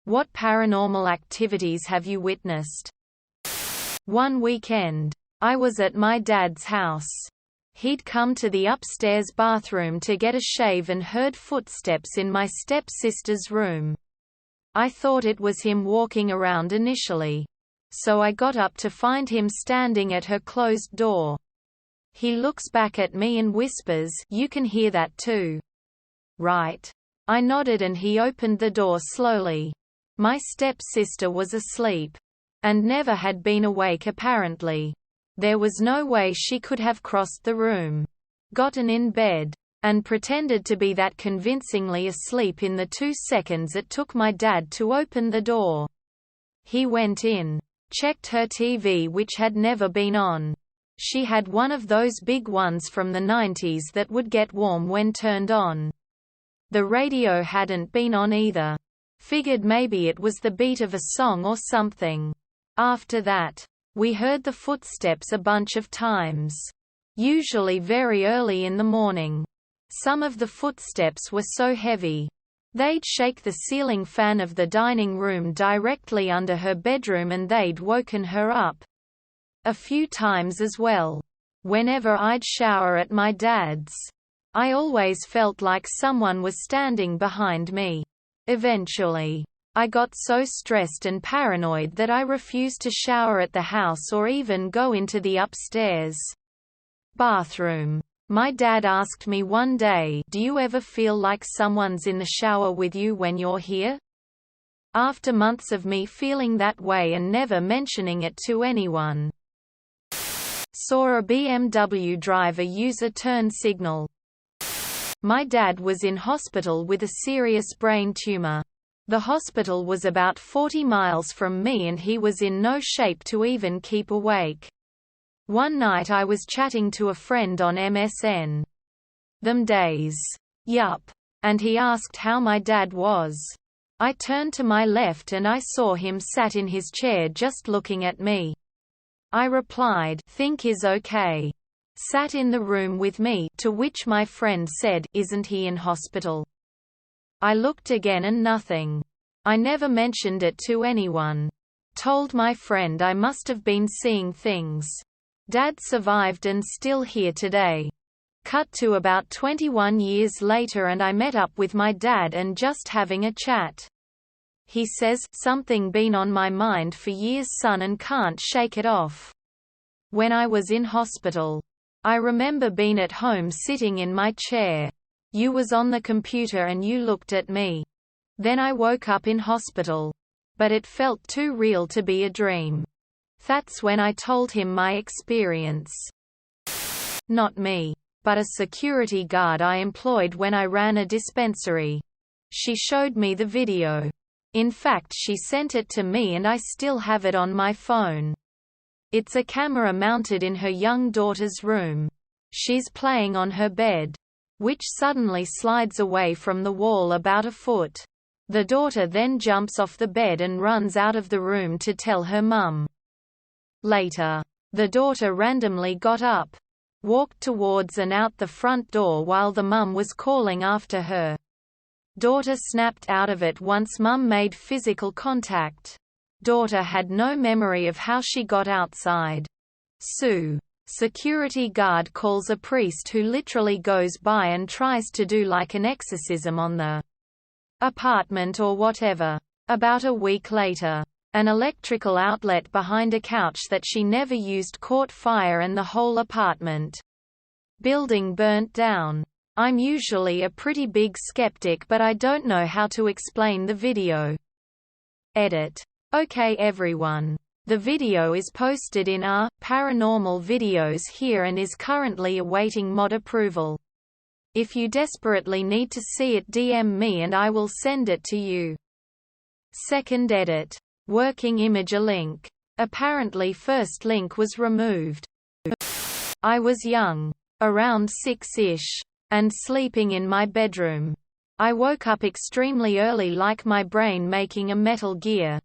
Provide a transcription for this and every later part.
What paranormal activities have you witnessed? One weekend, I was at my dad's house. He'd come to the upstairs bathroom to get a shave and heard footsteps in my stepsister's room. I thought it was him walking around initially. So I got up to find him standing at her closed door. He looks back at me and whispers, "You can hear that too." Right. I nodded and he opened the door slowly. My stepsister was asleep. And never had been awake apparently. There was no way she could have crossed the room, gotten in bed, and pretended to be that convincingly asleep in the 2 seconds it took my dad to open the door. He went in, checked her TV which had never been on. She had one of those big ones from the 90s that would get warm when turned on. The radio hadn't been on either. Figured maybe it was the beat of a song or something. After that, we heard the footsteps a bunch of times. Usually very early in the morning. Some of the footsteps were so heavy. They'd shake the ceiling fan of the dining room directly under her bedroom and they'd woken her up. A few times as well. Whenever I'd shower at my dad's, I always felt like someone was standing behind me. Eventually, I got so stressed and paranoid that I refused to shower at the house or even go into the upstairs bathroom. My dad asked me one day, "Do you ever feel like someone's in the shower with you when you're here?" After months of me feeling that way and never mentioning it to anyone. Saw a BMW driver use a turn signal. My dad was in hospital with a serious brain tumor. The hospital was about 40 miles from me and he was in no shape to even keep awake. One night I was chatting to a friend on MSN. Them days. Yup. And he asked how my dad was. I turned to my left and I saw him sat in his chair just looking at me. I replied, "Think is okay." Sat in the room with me, to which my friend said, "Isn't he in hospital?" I looked again and nothing. I never mentioned it to anyone. Told my friend I must have been seeing things. Dad survived and still here today. Cut to about 21 years later and I met up with my dad and just having a chat. He says, "Something been on my mind for years son and can't shake it off. When I was in hospital, I remember being at home sitting in my chair. You was on the computer and you looked at me. Then I woke up in hospital. But it felt too real to be a dream." That's when I told him my experience. Not me, but a security guard I employed when I ran a dispensary. She showed me the video. In fact, she sent it to me and I still have it on my phone. It's a camera mounted in her young daughter's room. She's playing on her bed, which suddenly slides away from the wall about a foot. The daughter then jumps off the bed and runs out of the room to tell her mum. Later, the daughter randomly got up, walked towards and out the front door while the mum was calling after her. Daughter snapped out of it once mum made physical contact. Daughter had no memory of how she got outside. Sue. Security guard calls a priest who literally goes by and tries to do like an exorcism on the apartment or whatever. About a week later, an electrical outlet behind a couch that she never used caught fire and the whole apartment building burnt down. I'm usually a pretty big skeptic, but I don't know how to explain the video. Edit. Okay everyone. The video is posted in our paranormal videos here and is currently awaiting mod approval. If you desperately need to see it, DM me and I will send it to you. Second edit. Working image a link. Apparently first link was removed. I was young, around 6-ish, and sleeping in my bedroom. I woke up extremely early like my brain making a Metal Gear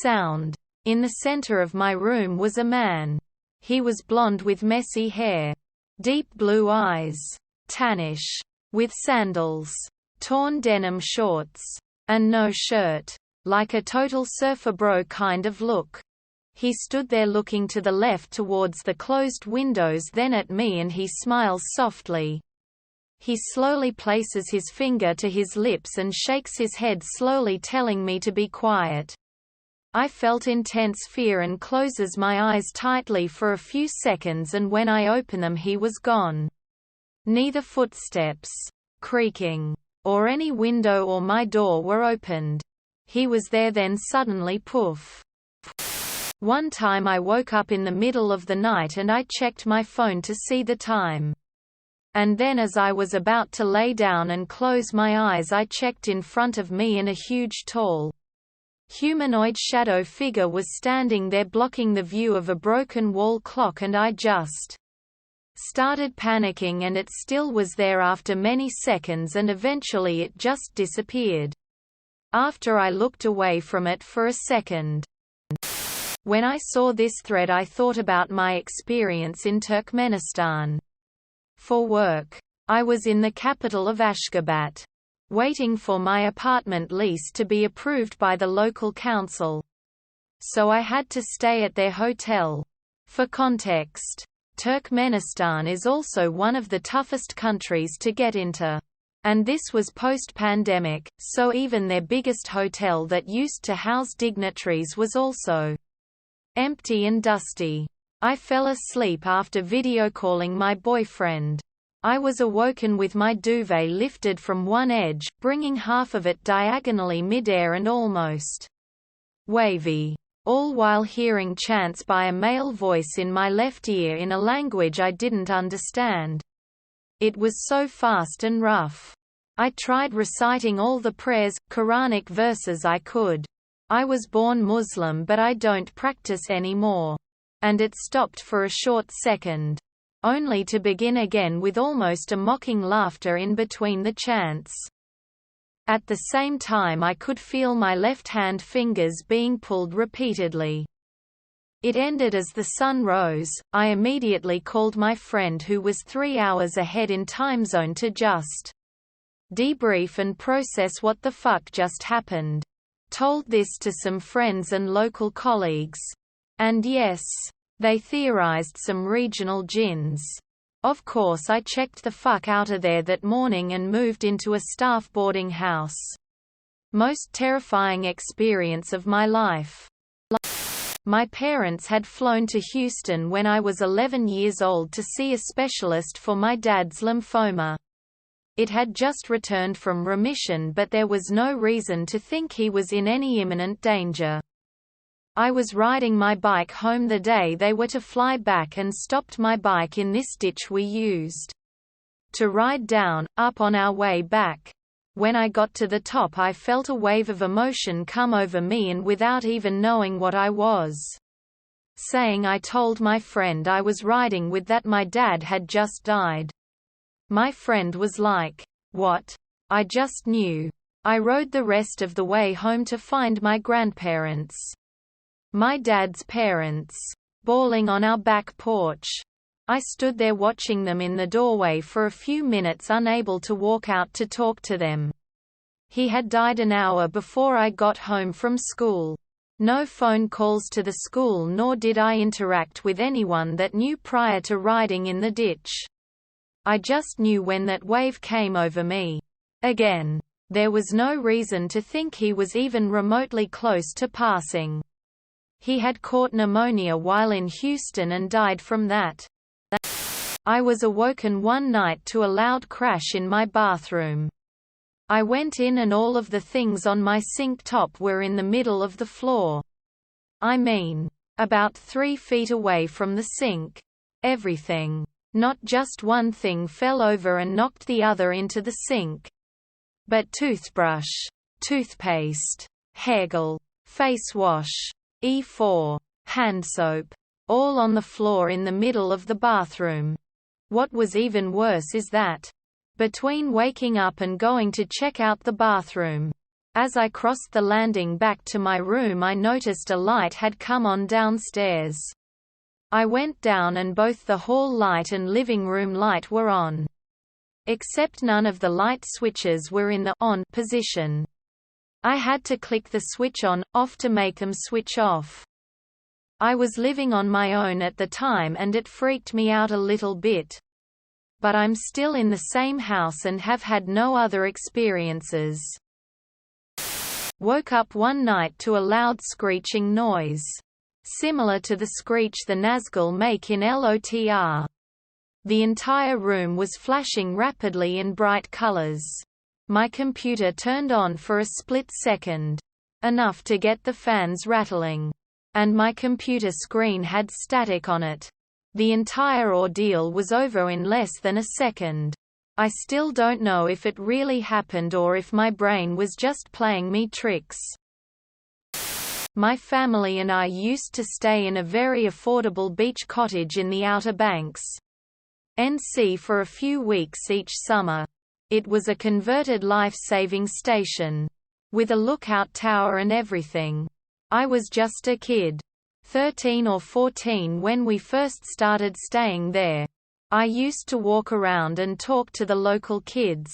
sound. In the center of my room was a man. He was blonde with messy hair, deep blue eyes, tannish, with sandals, torn denim shorts, and no shirt. like a total surfer bro kind of look. He stood there looking to the left towards the closed windows, then at me, and he smiles softly. He slowly places his finger to his lips and shakes his head slowly, telling me to be quiet. I felt intense fear and closes my eyes tightly for a few seconds, and when I open them he was gone. Neither footsteps, creaking, or any window or my door were opened. He was there, then suddenly poof. One time I woke up in the middle of the night and I checked my phone to see the time. And then as I was about to lay down and close my eyes, I checked in front of me and a huge tall, humanoid shadow figure was standing there blocking the view of a broken wall clock, and I just started panicking, and it still was there after many seconds, and eventually it just disappeared. After I looked away from it for a second. When I saw this thread, I thought about my experience in Turkmenistan. For work, I was in the capital of Ashgabat, waiting for my apartment lease to be approved by the local council. So I had to stay at their hotel. For context, Turkmenistan is also one of the toughest countries to get into. And this was post-pandemic, so even their biggest hotel that used to house dignitaries was also empty and dusty. I fell asleep after video calling my boyfriend. I was awoken with my duvet lifted from one edge, bringing half of it diagonally mid-air and almost wavy, all while hearing chants by a male voice in my left ear in a language I didn't understand. It was so fast and rough. I tried reciting all the prayers, Quranic verses I could. I was born Muslim, but I don't practice anymore. And it stopped for a short second, only to begin again with almost a mocking laughter in between the chants. At the same time I could feel my left-hand fingers being pulled repeatedly. It ended as the sun rose. I immediately called my friend who was 3 hours ahead in time zone to just debrief and process what the fuck just happened. Told this to some friends and local colleagues. And yes, they theorized some regional jinns. Of course I checked the fuck out of there that morning and moved into a staff boarding house. Most terrifying experience of my life. My parents had flown to Houston when I was 11 years old to see a specialist for my dad's lymphoma. It had just returned from remission, but there was no reason to think he was in any imminent danger. I was riding my bike home the day they were to fly back and stopped my bike in this ditch we used to ride down, up on our way back. When I got to the top I felt a wave of emotion come over me, and without even knowing what I was saying I told my friend I was riding with that my dad had just died. My friend was like, "What?" I just knew. I rode the rest of the way home to find my grandparents, my dad's parents, bawling on our back porch. I stood there watching them in the doorway for a few minutes, unable to walk out to talk to them. He had died an hour before I got home from school. No phone calls to the school, nor did I interact with anyone that knew prior to riding in the ditch. I just knew when that wave came over me. Again, there was no reason to think he was even remotely close to passing. He had caught pneumonia while in Houston and died from that. I was awoken one night to a loud crash in my bathroom. I went in and all of the things on my sink top were in the middle of the floor. I mean, about 3 feet away from the sink. Everything. Not just one thing fell over and knocked the other into the sink, but toothbrush, toothpaste, hair gel, face wash, E4, hand soap, all on the floor in the middle of the bathroom. What was even worse is that, between waking up and going to check out the bathroom, as I crossed the landing back to my room I noticed a light had come on downstairs. I went down and both the hall light and living room light were on. Except none of the light switches were in the on position. I had to click the switch on, off to make them switch off. I was living on my own at the time and it freaked me out a little bit. But I'm still in the same house and have had no other experiences. Woke up one night to a loud screeching noise. Similar to the screech the Nazgul make in LOTR. The entire room was flashing rapidly in bright colors. My computer turned on for a split second. Enough to get the fans rattling. And my computer screen had static on it. The entire ordeal was over in less than a second. I still don't know if it really happened or if my brain was just playing me tricks. My family and I used to stay in a very affordable beach cottage in the Outer Banks, NC for a few weeks each summer. It was a converted life-saving station, with a lookout tower and everything. I was just a kid, 13 or 14 when we first started staying there. I used to walk around and talk to the local kids.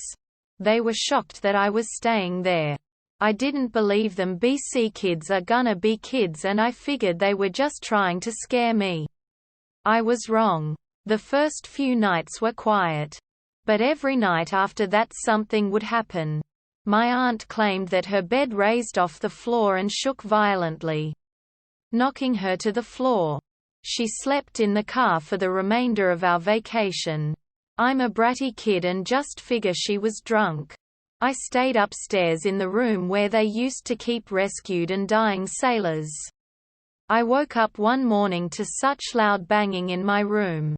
They were shocked that I was staying there. I didn't believe them. BC kids are gonna be kids and I figured they were just trying to scare me. I was wrong. The first few nights were quiet. But every night after that something would happen. My aunt claimed that her bed raised off the floor and shook violently, knocking her to the floor. She slept in the car for the remainder of our vacation. I'm a bratty kid and just figure she was drunk. I stayed upstairs in the room where they used to keep rescued and dying sailors. I woke up one morning to such loud banging in my room.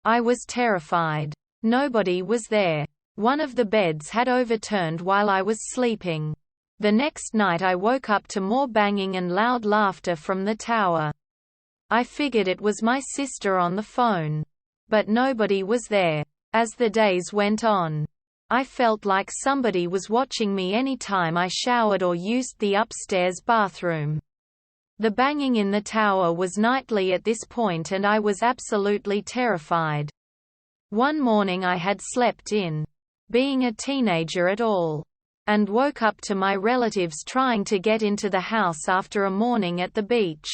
I was terrified. Nobody was there. One of the beds had overturned while I was sleeping. The next night I woke up to more banging and loud laughter from the tower. I figured it was my sister on the phone. But nobody was there. As the days went on, I felt like somebody was watching me anytime I showered or used the upstairs bathroom. The banging in the tower was nightly at this point and I was absolutely terrified. One morning I had slept in, being a teenager at all, and woke up to my relatives trying to get into the house after a morning at the beach.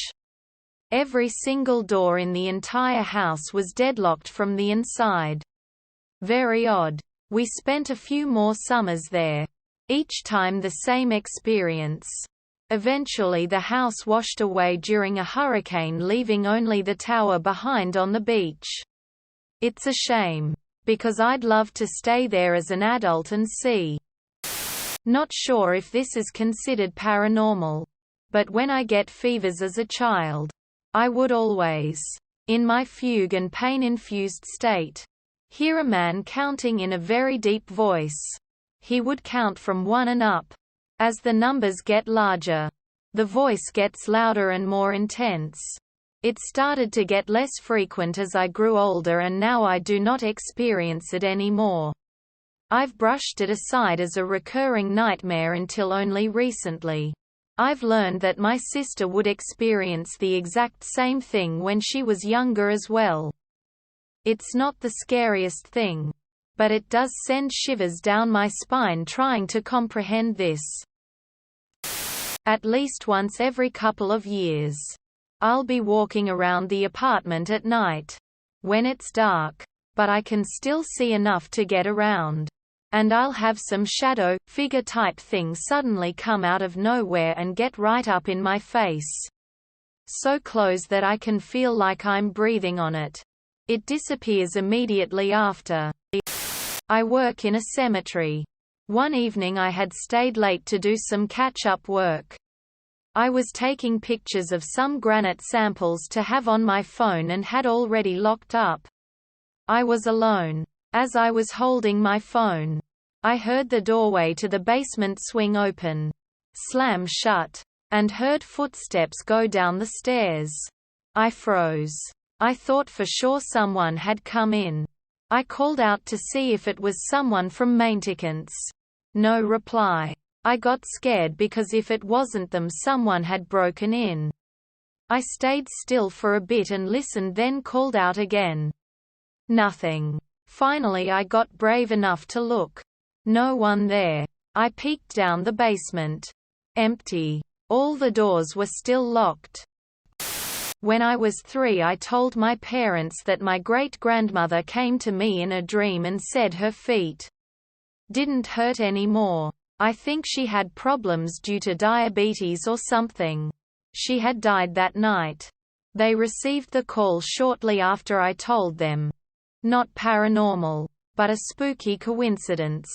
Every single door in the entire house was deadlocked from the inside. Very odd. We spent a few more summers there. Each time the same experience. Eventually the house washed away during a hurricane, leaving only the tower behind on the beach. It's a shame, because I'd love to stay there as an adult and see. Not sure if this is considered paranormal, but when I get fevers as a child, I would always, in my fugue and pain-infused state, hear a man counting in a very deep voice. He would count from 1 and up. As the numbers get larger, the voice gets louder and more intense. It started to get less frequent as I grew older and now I do not experience it anymore. I've brushed it aside as a recurring nightmare until only recently. I've learned that my sister would experience the exact same thing when she was younger as well. It's not the scariest thing, but it does send shivers down my spine trying to comprehend this. At least once every couple of years, I'll be walking around the apartment at night, when it's dark, but I can still see enough to get around. And I'll have some shadow, figure type thing suddenly come out of nowhere and get right up in my face. So close that I can feel like I'm breathing on it. It disappears immediately after. I work in a cemetery. One evening I had stayed late to do some catch-up work. I was taking pictures of some granite samples to have on my phone and had already locked up. I was alone. As I was holding my phone, I heard the doorway to the basement swing open, slam shut, and heard footsteps go down the stairs. I froze. I thought for sure someone had come in. I called out to see if it was someone from maintenance. No reply. I got scared because if it wasn't them, someone had broken in. I stayed still for a bit and listened, then called out again. Nothing. Finally I got brave enough to look. No one there. I peeked down the basement. Empty. All the doors were still locked. When I was 3, I told my parents that my great-grandmother came to me in a dream and said her feet didn't hurt anymore. I think she had problems due to diabetes or something. She had died that night. They received the call shortly after I told them. Not paranormal, but a spooky coincidence.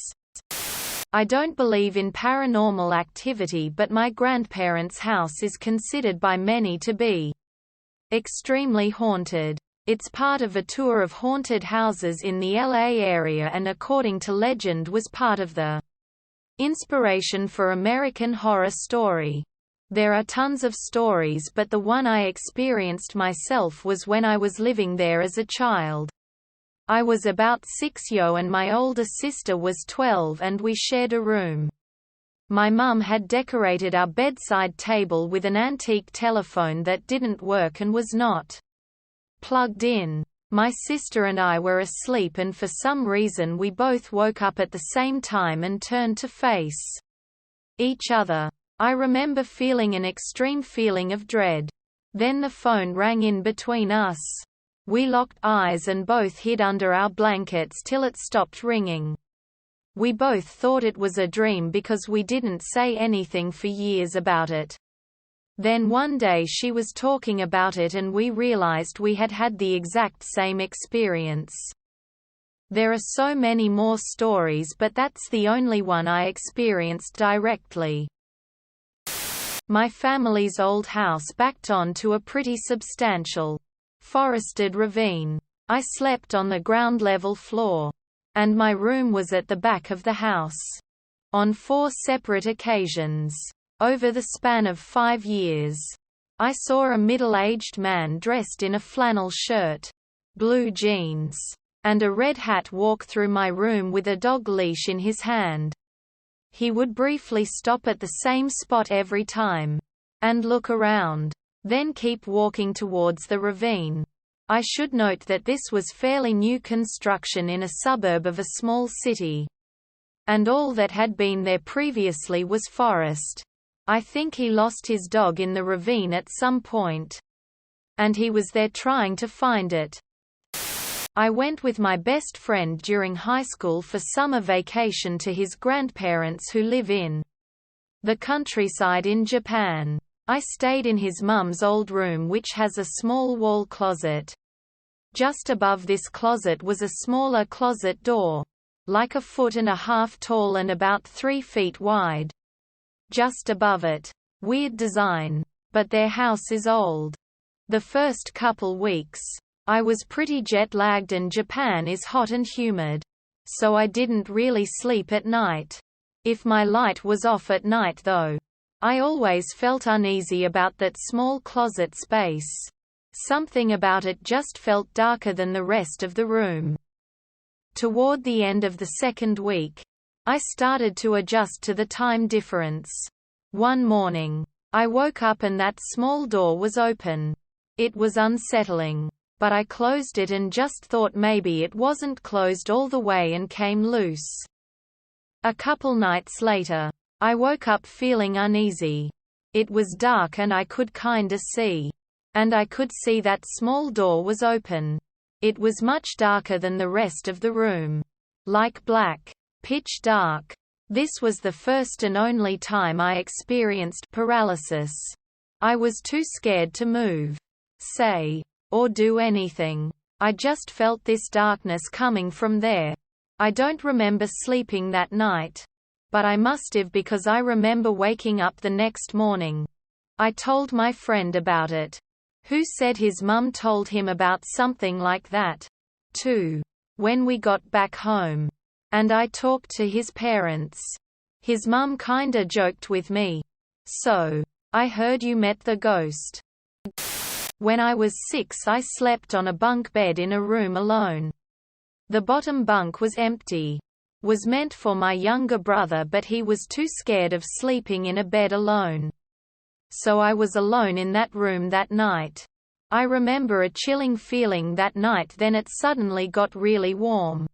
I don't believe in paranormal activity, but my grandparents' house is considered by many to be extremely haunted. It's part of a tour of haunted houses in the LA area and according to legend was part of the inspiration for American Horror Story. There are tons of stories, but the one I experienced myself was when I was living there as a child. I was about 6 and my older sister was 12 and we shared a room. My mum had decorated our bedside table with an antique telephone that didn't work and was not plugged in. My sister and I were asleep and for some reason we both woke up at the same time and turned to face each other. I remember feeling an extreme feeling of dread. Then the phone rang in between us. We locked eyes and both hid under our blankets till it stopped ringing. We both thought it was a dream because we didn't say anything for years about it. Then one day she was talking about it and we realized we had had the exact same experience. There are so many more stories, but that's the only one I experienced directly. My family's old house backed onto a pretty substantial, forested ravine. I slept on the ground level floor. And my room was at the back of the house. On 4 separate occasions, over the span of 5 years, I saw a middle-aged man dressed in a flannel shirt, blue jeans, and a red hat walk through my room with a dog leash in his hand. He would briefly stop at the same spot every time, and look around, then keep walking towards the ravine. I should note that this was fairly new construction in a suburb of a small city. And all that had been there previously was forest. I think he lost his dog in the ravine at some point. And he was there trying to find it. I went with my best friend during high school for summer vacation to his grandparents who live in the countryside in Japan. I stayed in his mum's old room, which has a small wall closet. Just above this closet was a smaller closet door, like 1.5 feet tall and about 3 feet wide. Just above it. Weird design. But their house is old. The first couple weeks, I was pretty jet-lagged and Japan is hot and humid. So I didn't really sleep at night. If my light was off at night though, I always felt uneasy about that small closet space. Something about it just felt darker than the rest of the room. Toward the end of the second week, I started to adjust to the time difference. One morning, I woke up and that small door was open. It was unsettling, but I closed it and just thought maybe it wasn't closed all the way and came loose. A couple nights later, I woke up feeling uneasy. It was dark and I could kinda see. And I could see that small door was open. It was much darker than the rest of the room. Like black. Pitch dark. This was the first and only time I experienced paralysis. I was too scared to move, say, or do anything. I just felt this darkness coming from there. I don't remember sleeping that night. But I must have because I remember waking up the next morning. I told my friend about it, who said his mum told him about something like that, too, when we got back home. And I talked to his parents. His mum kinda joked with me. So, I heard you met the ghost. When I was 6, I slept on a bunk bed in a room alone. The bottom bunk was empty. Was meant for my younger brother, but he was too scared of sleeping in a bed alone. So I was alone in that room that night. I remember a chilling feeling that night, then it suddenly got really warm.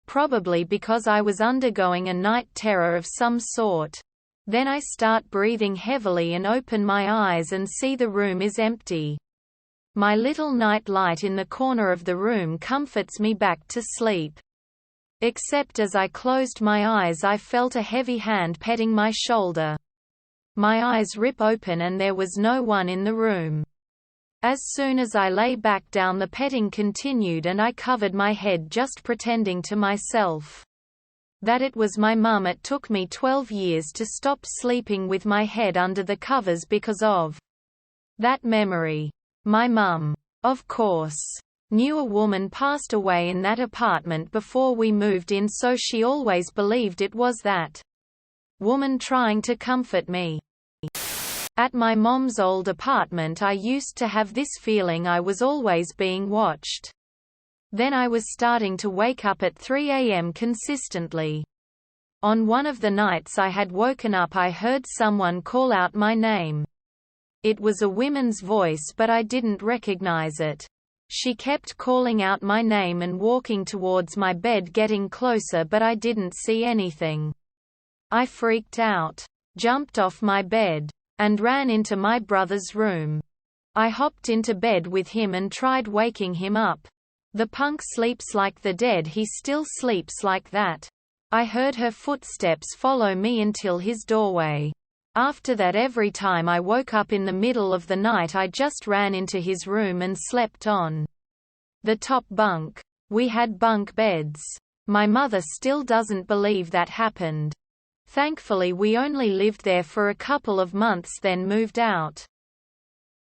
probably because I was undergoing a night terror of some sort. Then I start breathing heavily and open my eyes and see the room is empty. My little night light in the corner of the room comforts me back to sleep. Except as I closed my eyes I felt a heavy hand petting my shoulder. My eyes rip open and there was no one in the room. As soon as I lay back down the petting continued and I covered my head just pretending to myself that it was my mum. It took me 12 years to stop sleeping with my head under the covers because of that memory. My mum, of course, knew a woman passed away in that apartment before we moved in, so she always believed it was that woman trying to comfort me. At my mom's old apartment I used to have this feeling I was always being watched. Then I was starting to wake up at 3 a.m. consistently. On one of the nights I had woken up I heard someone call out my name. It was a woman's voice but I didn't recognize it. She kept calling out my name and walking towards my bed, getting closer, but I didn't see anything. I freaked out, jumped off my bed, and ran into my brother's room. I hopped into bed with him and tried waking him up. The punk sleeps like the dead, he still sleeps like that. I heard her footsteps follow me until his doorway. After that, every time I woke up in the middle of the night I just ran into his room and slept on the top bunk. We had bunk beds. My mother still doesn't believe that happened. Thankfully we only lived there for a couple of months then moved out.